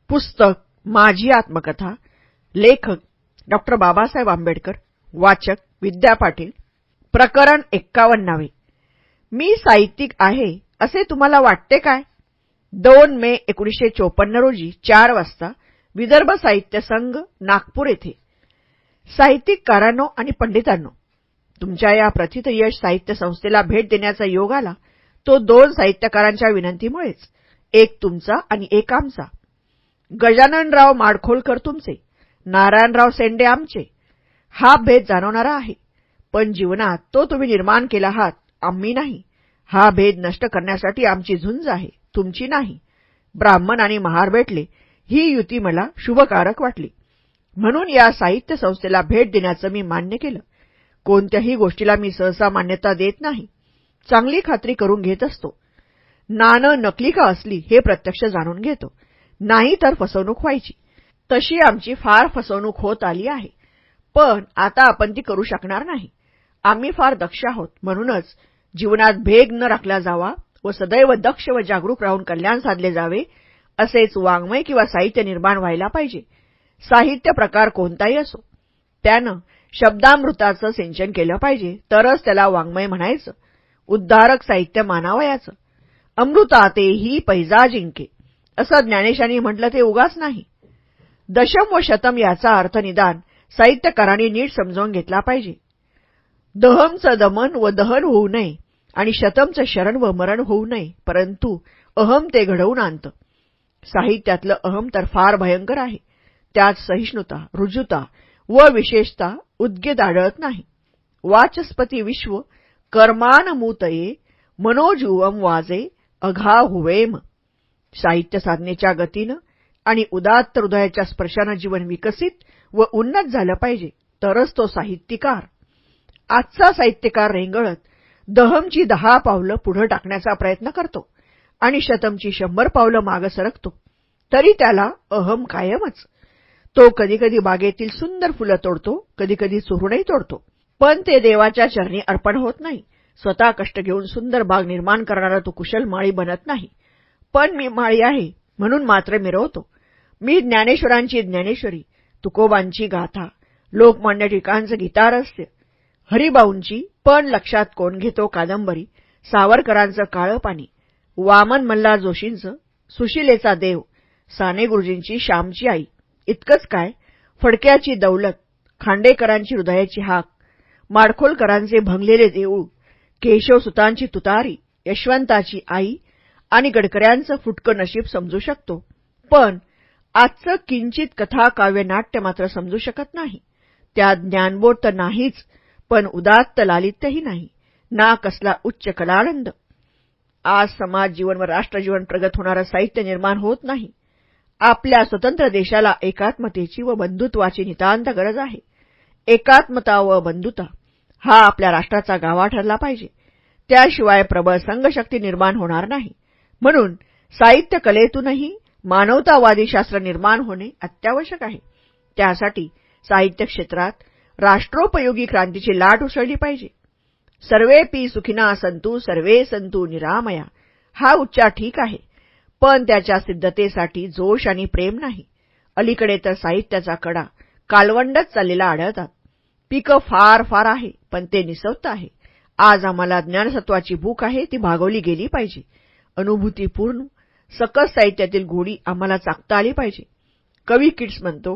पुस्तक माझी आत्मकथा. लेखक डॉ. बाबासाहेब आंबेडकर. वाचक विद्या पाटील. प्रकरण 51. मी साहित्यिक आहे असे तुम्हाला वाटते काय? 2 मे 1954 रोजी 4 वाजता विदर्भ साहित्य संघ, नागपूर येथे. साहित्यिककारांनो आणि पंडितांनो, तुमच्या या प्रथितयश साहित्य संस्थेला भेट देण्याचा योग आला तो 2 साहित्यकारांच्या विनंतीमुळेच, एक तुमचा आणि एक आमचा. गजाननराव माडखोलकर तुमचे, नारायणराव सेंडे आमचे. हा भेद जाणवणारा आहे, पण जीवनात तो तुम्ही निर्माण केला आहात, आम्ही नाही. हा भेद नष्ट करण्यासाठी आमची झुंज आहे, तुमची नाही. ब्राह्मण आणि महार भेटले ही युती मला शुभकारक वाटली, म्हणून या साहित्य संस्थेला भेट देण्याचं मी मान्य केलं. कोणत्याही गोष्टीला मी सहसा मान्यता देत नाही, चांगली खात्री करून घेत असतो. नाणं नकली का असली हे प्रत्यक्ष जाणून घेतो, नाही तर फसवणूक व्हायची. तशी आमची फार फसवणूक होत आली आहे, पण आता आपण ती करू शकणार नाही. आम्ही फार दक्ष आहोत, म्हणूनच जीवनात भेग न राखला जावा व सदैव दक्ष व जागरूक राहून कल्याण साधले जावे, असेच वाङ्मय किंवा साहित्य निर्माण व्हायला पाहिजे. साहित्य प्रकार कोणताही असो, त्यानं शब्दामृताचं सिंचन केलं पाहिजे, तरच त्याला वाङ्मय म्हणायचं. उद्धारक साहित्य मानावयाचं. अमृतातेही पैजा जिंके असं ज्ञानेशांनी म्हटलं ते उगाच नाही. दशम व शतम याचा अर्थ निदान साहित्यकारांनी नीट समजावून घेतला पाहिजे. दहमचं दमन व दहन होऊ नये आणि शतमचं शरण व मरण होऊ नये, परंतु अहम ते घडवून आणतं. साहित्यातलं अहम तर फार भयंकर आहे. त्यात सहिष्णुता, रुजुता व विशेषता उद्गीत आढळत नाही. वाचस्पती विश्व कर्मानमूतये मनोजुवम वाजे अघा हुवेम. साहित्य साधनेच्या गतीनं आणि उदात्त हृदयाच्या स्पर्शानं जीवन विकसित व उन्नत झालं पाहिजे, तरच तो साहित्यकार. आजचा साहित्यकार रेंगळत दहमची 10 पावलं पुढं टाकण्याचा प्रयत्न करतो आणि शतमची 100 पावलं मागं सरकतो, तरी त्याला अहम कायमच. तो कधीकधी बागेतील सुंदर फुलं तोडतो, कधीकधी चोरूनही तोडतो, पण ते देवाच्या चरणी अर्पण होत नाही. स्वतः कष्ट घेऊन सुंदर बाग निर्माण करणारा तो कुशल माळी बनत नाही. पण मी माळी आहे म्हणून मात्र मिरवतो. मी ज्ञानेश्वरांची ज्ञानेश्वरी, तुकोबांची गाथा, लोकमान्य टिळकांचं गीतारहस्य, हरिभाऊंची पण लक्षात कोण घेतो कादंबरी, सावरकरांचं काळं पाणी, वामन मल्हार जोशींचं सुशिलेचा देव, साने गुरुजींची श्यामची आई. इतकंच काय, फडक्याची दौलत, खांडेकरांची हृदयाची हाक, माडखोलकरांचे भंगलेले देऊळ, केशवसुतांची तुतारी, यशवंताची आई आणि गडकऱ्यांचं फुटकं नशीब समजू शकतो, पण आजचं किंचित कथा काव्य नाट्य मात्र समजू शकत नाही. त्यात ज्ञानबोध तर नाहीच, पण उदात्त लालित्यही नाही, ना कसला उच्च कलानंद. आज समाज जीवन व राष्ट्रजीवन प्रगत होणारं साहित्य निर्माण होत नाही. आपल्या स्वतंत्र देशाला एकात्मतेची व बंधुत्वाची नितांत गरज आहे. एकात्मता व बंधुता हा आपल्या राष्ट्राचा गाभा ठरला पाहिजे, त्याशिवाय प्रबळ संघशक्ती निर्माण होणार नाही. म्हणून साहित्य कलेतूनही मानवतावादी शास्त्र निर्माण होणे अत्यावश्यक आहे. त्यासाठी साहित्य क्षेत्रात राष्ट्रोपयोगी क्रांतीची लाट उसळली पाहिजे. सर्वेपि सुखिना संतु सर्वे संतु निरामया हा उच्चार ठीक आहे, पण त्याच्या सिद्धतेसाठी जोश आणि प्रेम नाही. अलीकडे तर साहित्याचा कडा कालवंडच चाललेला आढळतात. पिकं फार फार आहे, पण ते निसवत आहे. आज आम्हाला ज्ञानसत्वाची भूक आहे, ती भागवली गेली पाहिजे. अनुभूतीपूर्ण सकस साहित्यातील गोडी आम्हाला चाखता आली पाहिजे. कवी किट्स म्हणतो,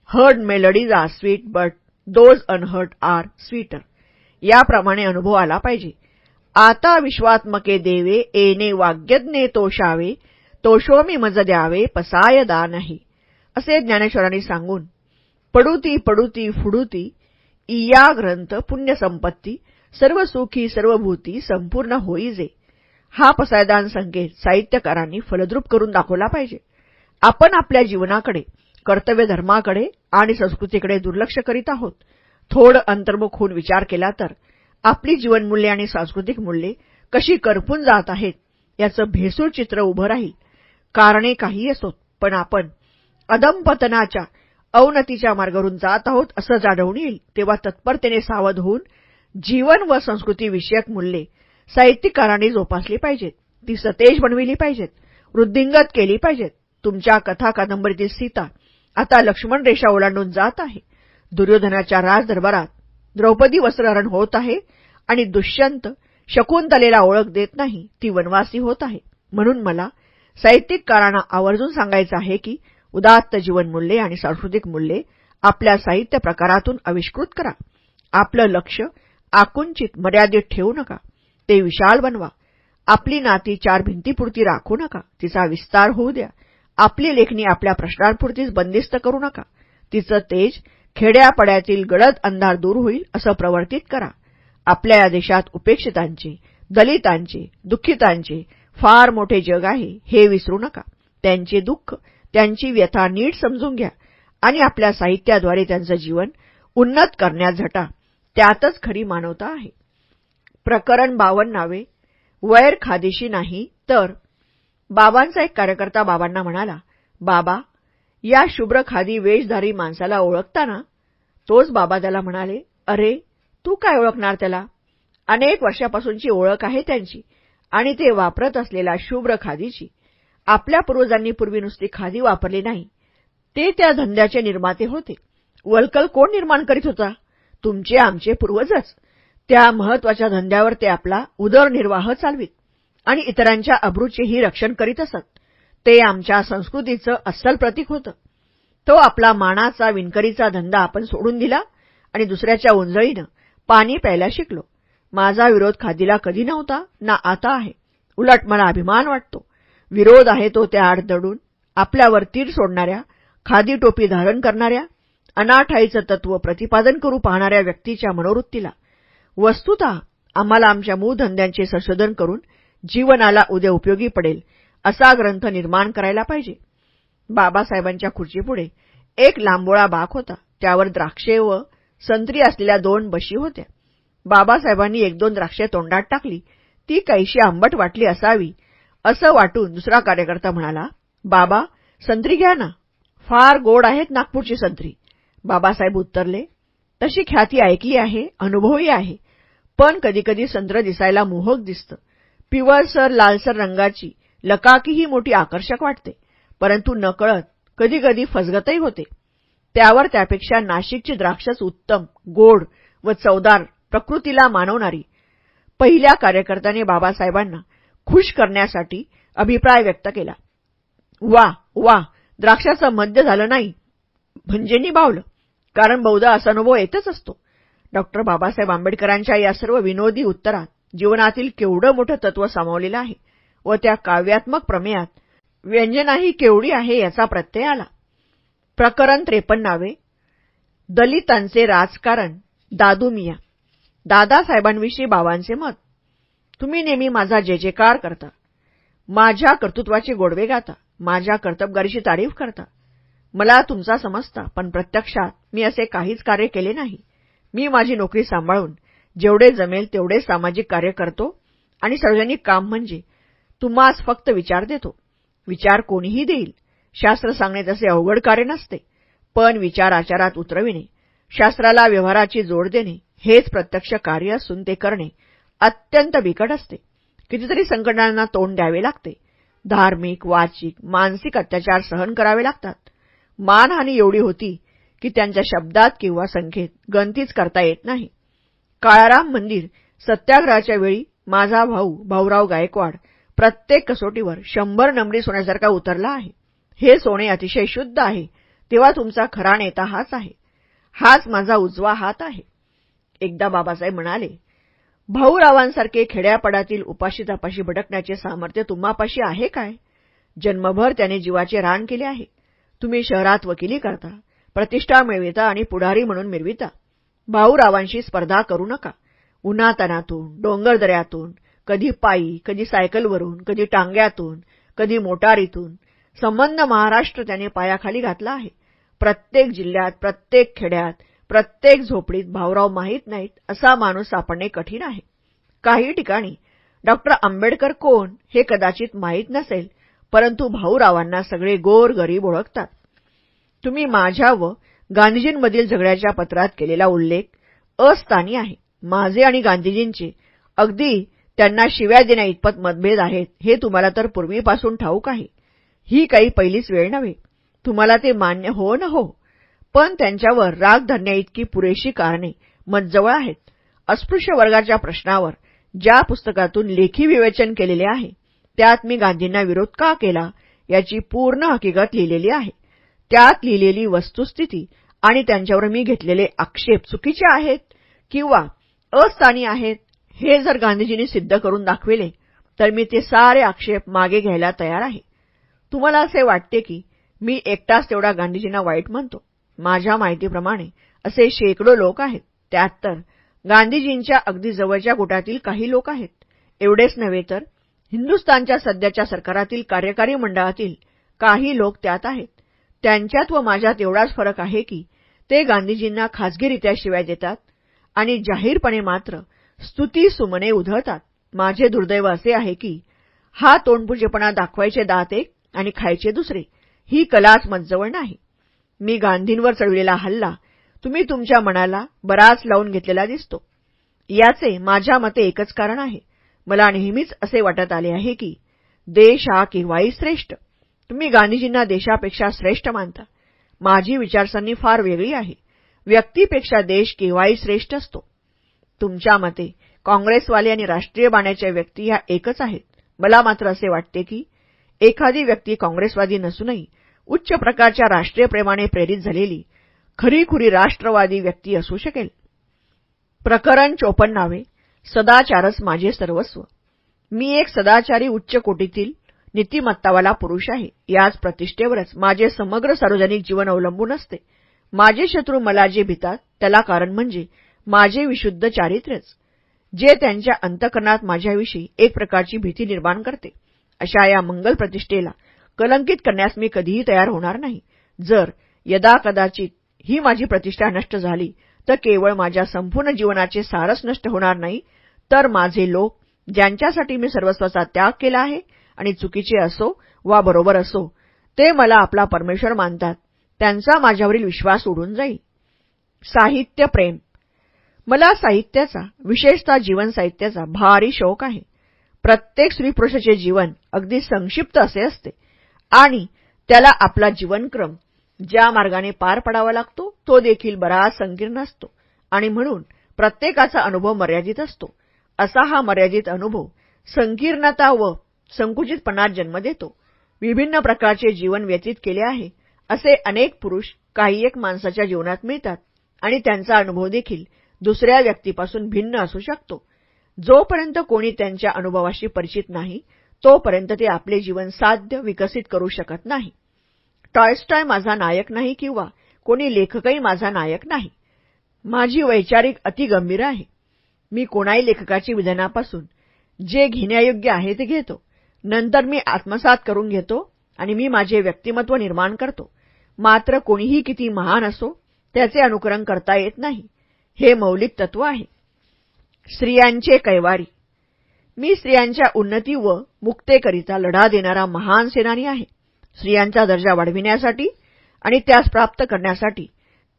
heard melodies are sweet but those unheard are sweeter. याप्रमाणे अनुभव आला पाहिजे. आता विश्वात्मके देवे एने वाग्यज्ञे तोषावे, तोषोमी मज द्यावे पसाय दानही असे ज्ञानेश्वरांनी सांगून, पडुती पडुती फुडुती इया ग्रंथ पुण्यसंपत्ती सर्व सुखी सर्वभूती संपूर्ण होईजे. हा पसायदान संकेत साहित्यकारांनी फलद्रूप करून दाखवला पाहिजे. आपण आपल्या जीवनाकडे, कर्तव्य धर्माकडे आणि संस्कृतीकडे दुर्लक्ष करीत आहोत. थोडं अंतर्मुख होऊन विचार केला तर आपली जीवनमूल्ये आणि सांस्कृतिक मूल्ये कशी करपून जात आहेत याचं भेसूळ चित्र उभं राहील. कारणे काही असोत, पण आपण अधमपतनाच्या अवनतीच्या मार्गावरून जात आहोत असं जाणवून येईल, तेव्हा तत्परतेने सावध होऊन जीवन व संस्कृतीविषयक मूल्ये साहित्यकारांनी जोपासली पाहिजेत. ती सतेज बनविली पाहिजेत, वृद्धिंगत केली पाहिजेत. तुमच्या कथा कादंबरीतील सीता आता लक्ष्मण रेषा ओलांडून जात आहे. दुर्योधनाच्या राजदरबारात द्रौपदी वस्त्रहरण होत आहे आणि दुष्यंत शकुंतलेला ओळख देत नाही, ती वनवासी होत आहे. म्हणून मला साहित्यिककारांना आवर्जून सांगायचं आहे की उदात्त जीवनमूल्ये आणि सांस्कृतिक मूल्ये आपल्या साहित्य प्रकारातून आविष्कृत करा. आपलं लक्ष आकुंचित मर्यादित ठेवू नका, ते विशाल बनवा. आपली नाती 4 भिंतीपुरती राखू नका, तिचा विस्तार होऊ द्या. आपली लेखणी आपल्या प्रश्नांपुरतीच बंदिस्त करू नका, तिचं तेज खेड्यापाड्यातील गडद अंधार दूर होईल असं प्रवर्तित करा. आपल्या या देशात उपेक्षितांचे, दलितांचे, दुःखितांचे फार मोठे जग आहे हे विसरू नका. त्यांचे दुःख, त्यांची व्यथा नीट समजून घ्या आणि आपल्या साहित्याद्वारे त्यांचं जीवन उन्नत करण्यात झटा. त्यातच खरी मानवता आहे. प्रकरण 52. वैर खादीशी नाही तर. बाबांचा एक कार्यकर्ता बाबांना म्हणाला, बाबा, या शुभ्र खादी वेशधारी माणसाला ओळखता ना? तोच बाबा त्याला म्हणाले, अरे, तू काय ओळखणार त्याला? अनेक वर्षापासूनची ओळख आहे त्यांची आणि ते वापरत असलेल्या शुभ्र खादीची. आपल्या पूर्वजांनी पूर्वी नुसती खादी वापरली नाही, ते त्या धंद्याचे निर्माते होते. वल्कल कोण निर्माण करीत होता? तुमचे आमचे पूर्वजच. त्या महत्वाच्या धंद्यावर ते आपला उदरनिर्वाह चालवीत आणि इतरांच्या अब्रूचेही रक्षण करीत असत. ते आमच्या संस्कृतीचं अस्सल प्रतीक होतं. तो आपला मानाचा विणकरीचा धंदा आपण सोडून दिला आणि दुसऱ्याच्या उंजळीनं पाणी प्यायला शिकलो. माझा विरोध खादीला कधी नव्हता ना आता आहे. उलट मला अभिमान वाटतो. विरोध आहे तो त्या आड दडून आपल्यावर तीर सोडणाऱ्या, खादी टोपी धारण करणाऱ्या, अनाठाईचं तत्व प्रतिपादन करू पाहणाऱ्या व्यक्तीच्या मनोवृत्तीला. वस्तुतः आम्हाला आमच्या मूळ धंद्यांचे संशोधन करून जीवनाला उद्या उपयोगी पडेल असा ग्रंथ निर्माण करायला पाहिजे. बाबासाहेबांच्या खुर्चीपुढे एक लांबोळा बाक होता. त्यावर द्राक्षे व संत्री असलेल्या 2 बशी होत्या. बाबासाहेबांनी 1-2 द्राक्षे तोंडात टाकली. ती काहीशी आंबट वाटली असावी असं वाटून दुसरा कार्यकर्ता म्हणाला, बाबा, संत्री घ्या ना, फार गोड आहेत नागपूरची संत्री. बाबासाहेब उत्तरले, तशी ख्याती ऐकली आहे, अनुभवही आहे, पण कधीकधी संत्र दिसायला मोहक दिसतं. पिवळसर लालसर रंगाची लकाकीही मोठी आकर्षक वाटते, परंतु नकळत कधीकधी फसगतही होते. त्यावर त्यापेक्षा नाशिकची द्राक्षच उत्तम, गोड व चवदार, प्रकृतीला मानवणारी. पहिल्या कार्यकर्त्याने बाबासाहेबांना खुश करण्यासाठी अभिप्राय व्यक्त केला. वा वा, द्राक्षाचं मद्य झालं नाही म्हणजे निभावलं, कारण बहुधा असा अनुभव येतच असतो. डॉक्टर बाबासाहेब आंबेडकरांच्या या सर्व विनोदी उत्तरात जीवनातील केवढं मोठं तत्व सामावलेलं आहे व त्या काव्यात्मक प्रमेयात व्यंजनाही केवढी आहे याचा प्रत्यय आला. प्रकरण 53. दलितांचे राजकारण. दादू मिया. दादासाहेबांविषयी बाबांचे मत. तुम्ही नेहमी माझा जयजयकार करता, माझ्या कर्तृत्वाचे गोडवे गाता, माझ्या कर्तबगारीची तारीफ करता. मला तुमचा समजता, पण प्रत्यक्षात मी असे काहीच कार्य केले नाही. मी माझी नोकरी सांभाळून जेवढे जमेल तेवढे सामाजिक कार्य करतो आणि सार्वजनिक काम म्हणजे तुम्हास फक्त विचार देतो. विचार कोणीही देईल. शास्त्र सांगणे तसे अवघड कार्य नसते, पण विचार आचारात उतरविणे, शास्त्राला व्यवहाराची जोड देणे हेच प्रत्यक्ष कार्य असून ते करणे अत्यंत बिकट असते. कितीतरी संकटांना तोंड द्यावे लागते. धार्मिक, वाचिक, मानसिक अत्याचार सहन करावे लागतात. मानहानी एवढी होती की त्यांच्या शब्दात किंवा संख्येत गणतीच करता येत नाही. काळाराम मंदिर सत्याग्रहाच्या वेळी माझा भाऊ भाऊराव गायकवाड प्रत्येक कसोटीवर 100 नमडी सोन्यासारखा उतरला आहे. हे सोने अतिशय शुद्ध आहे, तेव्हा तुमचा खरा नेता हाच आहे. हाच माझा उजवा हात आहे. एकदा बाबासाहेब म्हणाले, भाऊरावांसारखे खेड्यापाड्यातील उपाशीतापाशी भटकण्याचे सामर्थ्य तुम्हापाशी आहे काय? जन्मभर त्याने जीवाचे रान केले आहे. तुम्ही शहरात वकिली करता, प्रतिष्ठा मिळविता आणि पुढारी म्हणून मिरविता. भाऊरावांशी स्पर्धा करू नका. उन्हातानातून, डोंगरदऱ्यातून, कधी पायी, कधी सायकलवरून, कधी टांग्यातून, कधी मोटारीतून संबंध महाराष्ट्र त्याने पायाखाली घातला आहे. प्रत्येक जिल्ह्यात, प्रत्येक खेड्यात, प्रत्येक झोपडीत भाऊराव माहीत नाहीत असा माणूस सापडणे कठीण आहे. काही ठिकाणी डॉक्टर आंबेडकर कोण हे कदाचित माहीत नसेल, परंतु भाऊरावांना सगळे गोर गरीब ओळखतात. तुम्ही माझ्या व गांधीजींमधील झगड्याच्या पत्रात केलेला उल्लेख अस्थानी आहे. माझे आणि गांधीजींचे अगदी त्यांना शिव्या देण्या इतपत मतभेद आहेत हे तुम्हाला तर पूर्वीपासून ठाऊक आहे. ही काही पहिलीच वेळ नव्हे. तुम्हाला ते मान्य हो न हो, पण त्यांच्यावर राग धरण्याइतकी पुरेशी कारणे मजजवळ आहेत. अस्पृश्य वर्गाच्या प्रश्नावर ज्या पुस्तकातून लेखी विवेचन केलेले आहे त्यात मी गांधींना विरोध का केला याची पूर्ण हकीकत लिहिलेली आहे. त्यात लिहिलेली वस्तुस्थिती आणि त्यांच्यावर मी घेतलेले आक्षेप चुकीचे आहेत किंवा अस्थानी आहेत हे जर गांधीजींनी सिद्ध करून दाखविले तर मी ते सारे आक्षेप मागे घ्यायला तयार आहे. तुम्हाला असे वाटते की मी एकटाच तेवढा गांधीजींना वाईट म्हणतो. माझ्या माहितीप्रमाणे असे शेकडो लोक आहेत. त्यात तर गांधीजींच्या अगदी जवळच्या गुटातील काही लोक आहेत. एवढेच नव्हे तर हिंदुस्थानच्या सध्याच्या सरकारातील कार्यकारी मंडळातील काही लोक त्यात आहेत. त्यांच्यात व माझ्यात एवढाच फरक आहे की ते गांधीजींना खासगीरित्या शिव्या देतात आणि जाहीरपणे मात्र स्तुती सुमने उधळतात. माझे दुर्दैव असे आहे की हा तोंडपुजेपणा दाखवायचे दात एक आणि खायचे दुसरे ही कलाच मजजवळ नाही. मी गांधींवर चढविलेला हल्ला तुम्ही तुमच्या मनाला बराच लावून घेतलेला दिसतो. याचे माझ्या मते एकच कारण आहे. मला नेहमीच असे वाटत आले आहे की देश हा केव्हाही श्रेष्ठ. तुम्ही गांधीजींना देशापेक्षा श्रेष्ठ मानता. माझी विचारसरणी फार वेगळी आहे. व्यक्तीपेक्षा देश केव्हाही श्रेष्ठ असतो. तुमच्या मते काँग्रेसवाले आणि राष्ट्रीय बाण्याच्या व्यक्ती ह्या एकच आहेत. मला मात्र असे वाटते की एखादी व्यक्ती काँग्रेसवादी नसूनही उच्च प्रकारच्या राष्ट्रीय प्रेमाने प्रेरित झालेली खरीखुरी राष्ट्रवादी व्यक्ती असू शकेल. प्रकरण 54. सदाचारच माझे सर्वस्व. मी एक सदाचारी उच्च कोटीतील नीतिमत्तावाला पुरुष आहे. याच प्रतिष्ठेवरच माझे समग्र सार्वजनिक जीवन अवलंबून असते. माझे शत्रू मला जे भितात त्याला कारण म्हणजे माझे विशुद्ध चारित्र्यच, जे त्यांच्या अंतःकरणात माझ्याविषयी एक प्रकारची भीती निर्माण करते. अशा या मंगल प्रतिष्ठेला कलंकित करण्यास मी कधीही तयार होणार नाही. जर यदाकदाचित ही माझी प्रतिष्ठा नष्ट झाली तर केवळ माझ्या संपूर्ण जीवनाचे सारच नष्ट होणार नाही, तर माझे लोक ज्यांच्यासाठी मी सर्वस्वाचा त्याग केला आहे आणि चुकीचे असो वा बरोबर असो ते मला आपला परमेश्वर मानतात, त्यांचा माझ्यावरील विश्वास उडून जाईल. साहित्य प्रेम. मला साहित्याचा, विशेषतः जीवन साहित्याचा भारी शौक आहे. प्रत्येक स्त्रीपुरुषाचे जीवन अगदी संक्षिप्त असे असते आणि त्याला आपला जीवनक्रम ज्या मार्गाने पार पडावा लागतो तो देखील बराच संकीर्ण असतो आणि म्हणून प्रत्येकाचा अनुभव मर्यादित असतो. असा हा मर्यादित अनुभव संकीर्णता व संकुचितपणात जन्म देतो. विभिन्न प्रकारचे जीवन व्यतीत केले आहे असे अनेक पुरुष काही एक माणसाच्या जीवनात मिळतात आणि त्यांचा अनुभव देखील दुसऱ्या व्यक्तीपासून भिन्न असू शकतो. जोपर्यंत कोणी त्यांच्या अनुभवाशी परिचित नाही तोपर्यंत ते आपले जीवन साध्य विकसित करू शकत नाही. टॉल्स्टॉय माझा नायक नाही किंवा कोणी लेखकही माझा नायक नाही. माझी वैचारिक अति गंभीर आहे. मी कोणाही लेखकाची विधानापासून जे घेण्यायोग्य आहे ते घेतो. नंतर मी आत्मसात करून घेतो आणि मी माझे व्यक्तिमत्व निर्माण करतो. मात्र कोणीही किती महान असो त्याचे अनुकरण करता येत नाही. हे मौलिक तत्व आहे. स्त्रियांचे कैवारी. मी स्त्रियांच्या उन्नती व मुक्तेकरिता लढा देणारा महान सेनानी आहे. स्त्रियांचा दर्जा वाढविण्यासाठी आणि त्यास प्राप्त करण्यासाठी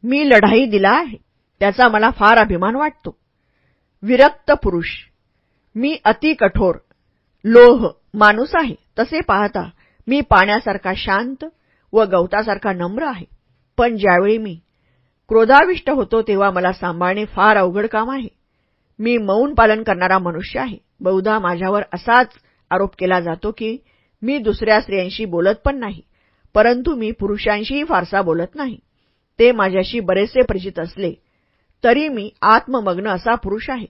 मी लढाई दिला आहे. त्याचा मला फार अभिमान वाटतो. विरक्त पुरुष. मी अति कठोर लोह माणूस आहे. तसे पाहता मी पाण्यासारखा शांत व गवतासारखा नम्र आहे. पण ज्यावेळी मी क्रोधाविष्ट होतो तेव्हा मला सांभाळणे फार अवघड काम आहे. मी मौन पालन करणारा मनुष्य आहे. बहुधा माझ्यावर असाच आरोप केला जातो की मी दुसऱ्या स्त्रियांशी बोलत पण नाही, परंतु मी पुरुषांशीही फारसा बोलत नाही. ते माझ्याशी बरेचसे परिचित असले तरी मी आत्ममग्न असा पुरुष आहे.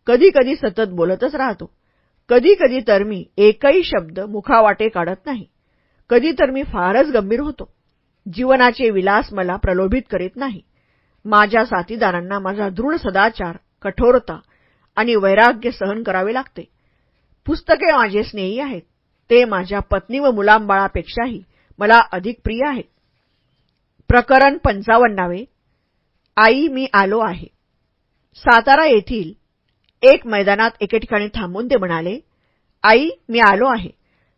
कधी कधी सतत बोलतच राहतो. कधी कधी तर मी एकही शब्द मुखावाटे काढत नाही. कधी तर मी फारच गंभीर होतो. जीवनाचे विलास मला प्रलोभित करीत नाही. माझ्या साथीदारांना माझा दृढ सदाचार, कठोरता आणि वैराग्य सहन करावे लागते. पुस्तके माझे स्नेही आहेत. ते माझ्या पत्नी व मुलांबाळापेक्षाही मला अधिक प्रिय आहेत. प्रकरण 55. आई मी आलो आहे. सातारा येथील एक मैदानात एके ठिकाणी थांबून ते म्हणाले, आई मी आलो आहे.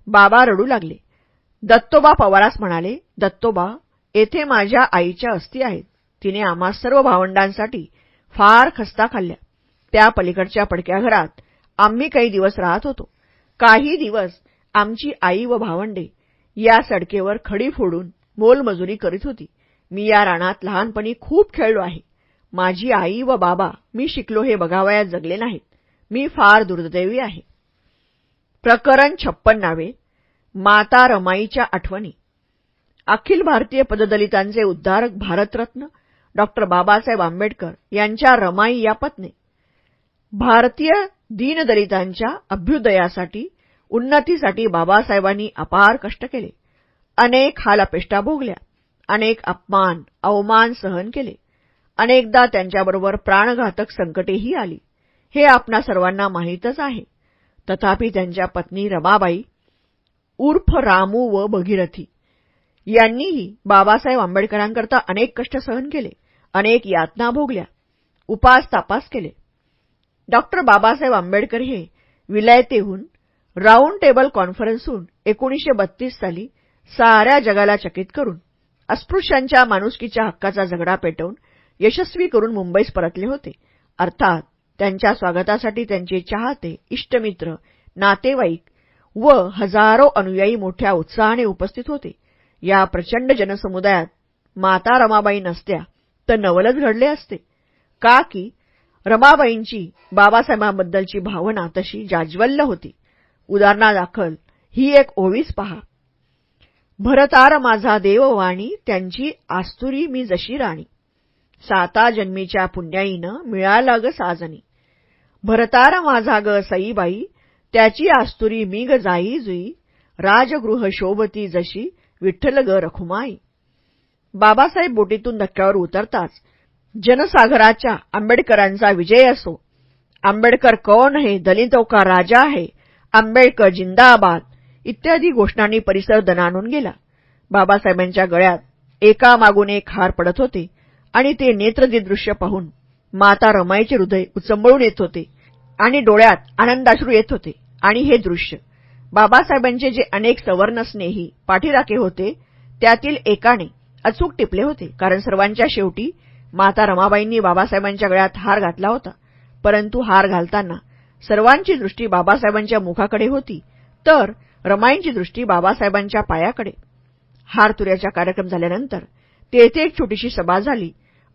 बाबा रडू लागले. दत्तोबा पवारास म्हणाले, दत्तोबा येथे माझ्या आईच्या अस्थी आहेत. तिने आम्हा सर्व भावंडांसाठी फार खस्ता खाल्ल्या. त्या पलीकडच्या पडक्या घरात आम्ही काही दिवस राहत होतो. काही दिवस आमची आई व भावंडे या सडकेवर खडी फोडून मोलमजुरी करीत होती. मी या रानात लहानपणी खूप खेळलो आहे. माझी आई व बाबा मी शिकलो हे बघावयास जगले नाहीत. मी फार दुर्दैवी आहे. प्रकरण 56. माता रमाईच्या आठवणी. अखिल भारतीय पददलितांचे उद्धारक भारतरत्न डॉ. बाबासाहेब आंबेडकर यांच्या रमाई या पत्नी. भारतीय दीनदलितांच्या अभ्युदयासाठी, उन्नतीसाठी बाबासाहेबांनी अपार कष्ट केले. अनेक हालअपेष्टा भोगल्या, अनेक अपमान अवमान सहन केले. अनेकदा त्यांच्याबरोबर प्राणघातक संकटेही आली. हे आपणा सर्वांना माहीतच आहे. तथापि त्यांच्या पत्नी रमाबाई उर्फ रामू व भगीरथी यांनीही बाबासाहेब आंबेडकरांकरता अनेक कष्ट सहन केले, अनेक यातना भोगल्या, उपास तापास केले. डॉ. बाबासाहेब आंबेडकर हे विलायतेहून राऊंड टेबल कॉन्फरन्सहून 1932 साली साऱ्या जगाला चकित करून अस्पृश्यांच्या माणुसकीच्या हक्काचा झगडा पेटवून यशस्वी करून मुंबईस परतले होते. अर्थात त्यांच्या स्वागतासाठी त्यांचे चाहते, इष्टमित्र, नातेवाईक व हजारो अनुयायी मोठ्या उत्साहाने उपस्थित होते. या प्रचंड जनसमुदायात माता रमाबाई नसत्या तर नवलच घडले असते. का की रमाबाईंची बाबासाहेबांबद्दलची भावना तशी जाज्वल्य होती. उदाहरणादाखल ही एक ओवीच पहा. भरतार माझा देववाणी, त्यांची आस्तुरी मी जशी राणी. साता जन्मीच्या पुण्याईनं मिळाला ग साजनी. भरतार माझा ग सईबाई, त्याची आस्तुरी मी ग जाई जुई. राजगृह शोभती जशी, विठ्ठल ग रखुमाई. बाबासाहेब बोटीतून धक्क्यावर उतरताच जनसागराच्या आंबेडकरांचा विजय असो, आंबेडकर कौन है, दलितों का राजा है, आंबेडकर जिंदाबाद इत्यादी घोषणांनी परिसर दणाणून गेला. बाबासाहेबांच्या गळ्यात एकामागून एक हार पडत होते आणि ते नेत्रदीप दृश्य पाहून माता रमाईचे हृदय उचंबळून येत होते आणि डोळ्यात आनंदाश्रू येत होते. आणि हे दृश्य बाबासाहेबांचे जे अनेक सवर्णस्नेही पाठीराखे होते त्यातील एकाने अचूक टिपले होते. कारण सर्वांच्या शेवटी माता रमाबाईंनी बाबासाहेबांच्या गळ्यात हार घातला होता. परंतु हार घालताना सर्वांची दृष्टी बाबासाहेबांच्या मुखाकडे होती, तर रमाईंची दृष्टी बाबासाहेबांच्या पायाकडे. हार तुऱ्याचा कार्यक्रम झाल्यानंतर तेथे एक छोटीशी सभा झाली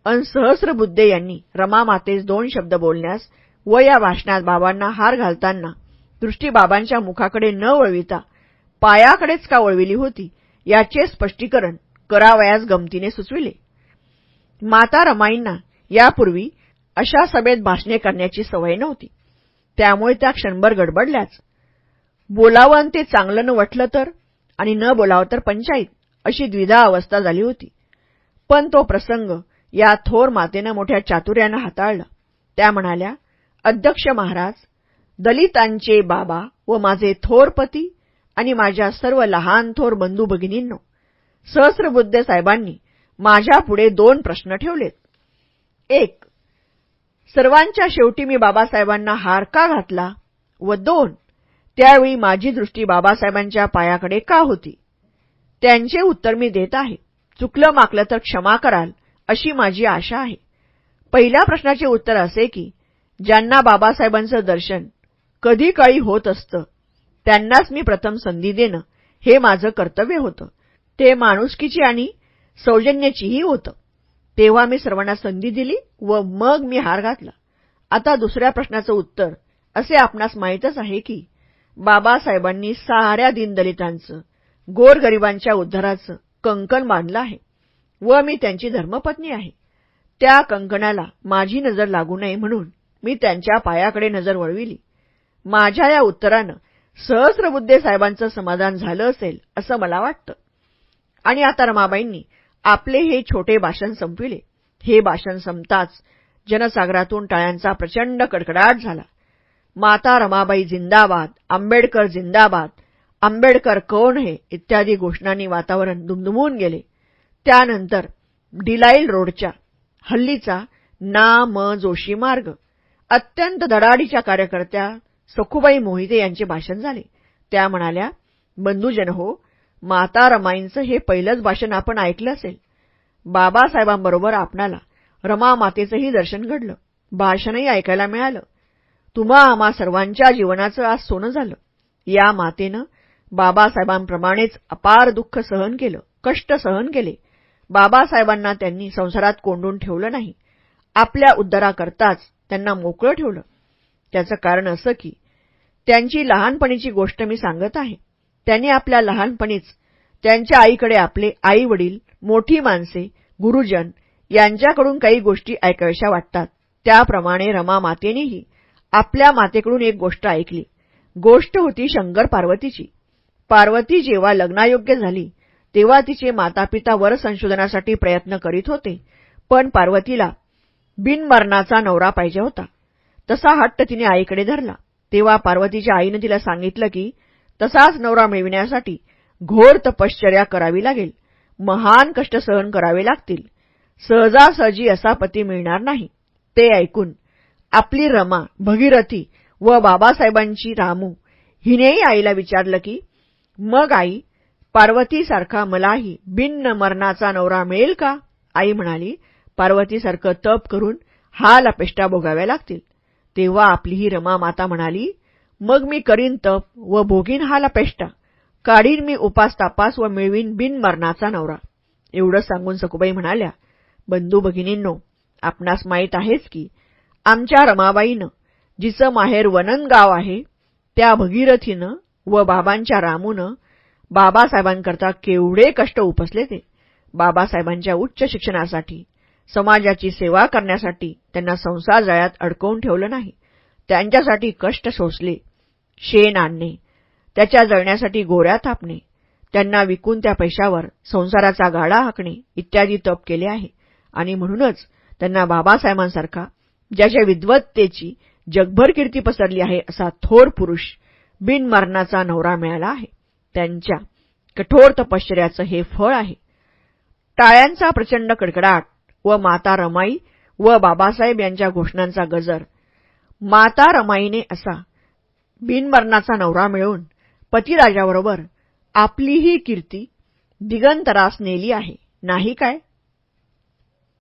अन सहस्रबुद्धे यांनी रमा मातेस 2 शब्द बोलण्यास व या भाषणात बाबांना हार घालताना दृष्टी बाबांच्या मुखाकडे न वळविता पायाकडेच का वळविली होती याचे स्पष्टीकरण करावयास गमतीने सुचविले. माता रमाईंना यापूर्वी अशा सभेत भाषणे करण्याची सवय नव्हती. त्यामुळे त्या क्षणभर गडबडल्याच. बोलावं ते चांगलं न वाटलं तर आणि न बोलावं तर पंचायत अशी द्विधा अवस्था झाली होती. पण तो प्रसंग या थोर मातेनं मोठ्या चातुर्यानं हाताळला. त्या म्हणाल्या, अध्यक्ष महाराज, दलितांचे बाबा व माझे थोर पती आणि माझ्या सर्व लहान थोर बंधू भगिनींनो, सहस्रबुद्धे साहेबांनी माझ्यापुढे 2 प्रश्न ठेवलेत. 1. सर्वांच्या शेवटी मी बाबासाहेबांना हार का घातला? व 2. त्यावेळी माझी दृष्टी बाबासाहेबांच्या पायाकडे का होती? त्यांचे उत्तर मी देत आहे. चुकलं माकलं तर क्षमा कराल अशी माझी आशा आहे. पहिल्या प्रश्नाचे उत्तर असे की ज्यांना बाबासाहेबांचं दर्शन कधी काळी होत असतं त्यांनाच मी प्रथम संधी देणं हे माझं कर्तव्य होतं. ते माणुसकीची आणि सौजन्याचीही होतं. तेव्हा मी सर्वांना संधी दिली व मग मी हार घातला. आता दुसऱ्या प्रश्नाचं उत्तर असे आपणास माहीतच आहे की बाबासाहेबांनी साऱ्या दीनदलितांचं, गोरगरिबांच्या उद्धाराचं कंकण बांधलं आहे व मी त्यांची धर्मपत्नी आहे. त्या कंकणाला माझी नजर लागू नये म्हणून मी त्यांच्या पायाकडे नजर वळविली. माझ्या या उत्तरानं सहस्रबुद्धे साहेबांचं समाधान झालं असेल असं मला वाटतं. आणि आता रमाबाईंनी आपले हे छोटे भाषण संपविले. हे भाषण संपताच जनसागरातून टाळ्यांचा प्रचंड कडकडाट झाला. माता रमाबाई जिंदाबाद, आंबेडकर जिंदाबाद, आंबेडकर कौन है इत्यादी घोषणांनी वातावरण दुमदुमून गेले. त्यानंतर डिलाईल रोडच्या हल्लीचा ना. म. जोशी मार्ग अत्यंत धडाडीच्या कार्यकर्त्या सखुबाई मोहिते यांचे भाषण झाले. त्या म्हणाल्या, बंधुजन हो, माता रमाईंचं हे पहिलंच भाषण आपण ऐकलं असेल. बाबासाहेबांबरोबर आपणाला रमा मातेचंही दर्शन घडलं, भाषणही ऐकायला मिळालं. तुम्हा आम्हा सर्वांच्या जीवनाचं आज सोनं झालं. या मातेनं बाबासाहेबांप्रमाणेच अपार दुःख सहन केलं, कष्ट सहन केले. बाबासाहेबांना त्यांनी संसारात कोंडून ठेवलं नाही. आपल्या उद्धाराकरताच त्यांना मोकळं ठेवलं. त्याचं कारण असं की त्यांची लहानपणीची गोष्ट मी सांगत आहे. त्यांनी आपल्या लहानपणीच त्यांच्या आईकडे आपले आई-वडील, मोठी माणसे, गुरुजन यांच्याकडून काही गोष्टी ऐकाव्याशा वाटतात. त्याप्रमाणे रमा मातेनेही आपल्या मातेकडून एक गोष्ट ऐकली. गोष्ट होती शंकर पार्वतीची. पार्वती जेव्हा लग्नायोग्य झाली तेव्हा तिचे मातापिता वर संशोधनासाठी प्रयत्न करीत होते, पण पार्वतीला बिनमरणाचा नवरा पाहिजे होता. तसा हट्ट तिने आईकडे धरला. तेव्हा पार्वतीच्या आईने तिला सांगितलं की तसाच नवरा मिळविण्यासाठी घोर तपश्चर्या करावी लागेल, महान कष्ट सहन करावे लागतील. सहजासहजी असा पती मिळणार नाही. ते ऐकून आपली रमा, भगीरथी व बाबासाहेबांची रामू हिनेही आईला विचारलं की मग आई, पार्वतीसारखा मलाही बिनमरणाचा नवरा मिळेल का? आई म्हणाली, पार्वतीसारखं तप करून हाल अपेष्टा भोगाव्या लागतील. तेव्हा आपली ही रमा माता म्हणाली, मग मी करीन तप व भोगीन हाल अपेष्टा, काढीन मी उपास तापास व मिळवीन बिनमरणाचा नवरा. एवढं सांगून सखुबाई म्हणाल्या, बंधू भगिनींनो, आपणास माहीत आहेच की आमच्या रमाबाईनं, जिचं माहेर वनन गाव आहे, त्या भगीरथीनं व बाबांच्या रामूनं बाबासाहेबांकरता केवढे कष्ट उपसले ते. बाबासाहेबांच्या उच्च शिक्षणासाठी, समाजाची सेवा करण्यासाठी त्यांना संसार जाळ्यात अडकवून ठेवलं नाही. त्यांच्यासाठी कष्ट सोसले. शेण आणणे, त्याच्या जळण्यासाठी गोऱ्या थापणे, त्यांना विकून त्या पैशावर संसाराचा गाडा हाकणे इत्यादी तप केले आहे. आणि म्हणूनच त्यांना बाबासाहेबांसारखा, ज्याच्या विद्वत्तेची जगभर कीर्ती पसरली आहे, असा थोर पुरुष बिनमरणाचा नवरा मिळाला आहे. त्यांच्या कठोर तपश्चर्याचं हे फळ आहे. टाळ्यांचा प्रचंड कडकडाट व माता रमाई व बाबासाहेब यांच्या घोषणांचा गजर. माता रमाईने असा बिनमरणाचा नवरा मिळवून पतिराजाबरोबर आपलीही कीर्ती दिगंतरास नेली आहे, नाही काय?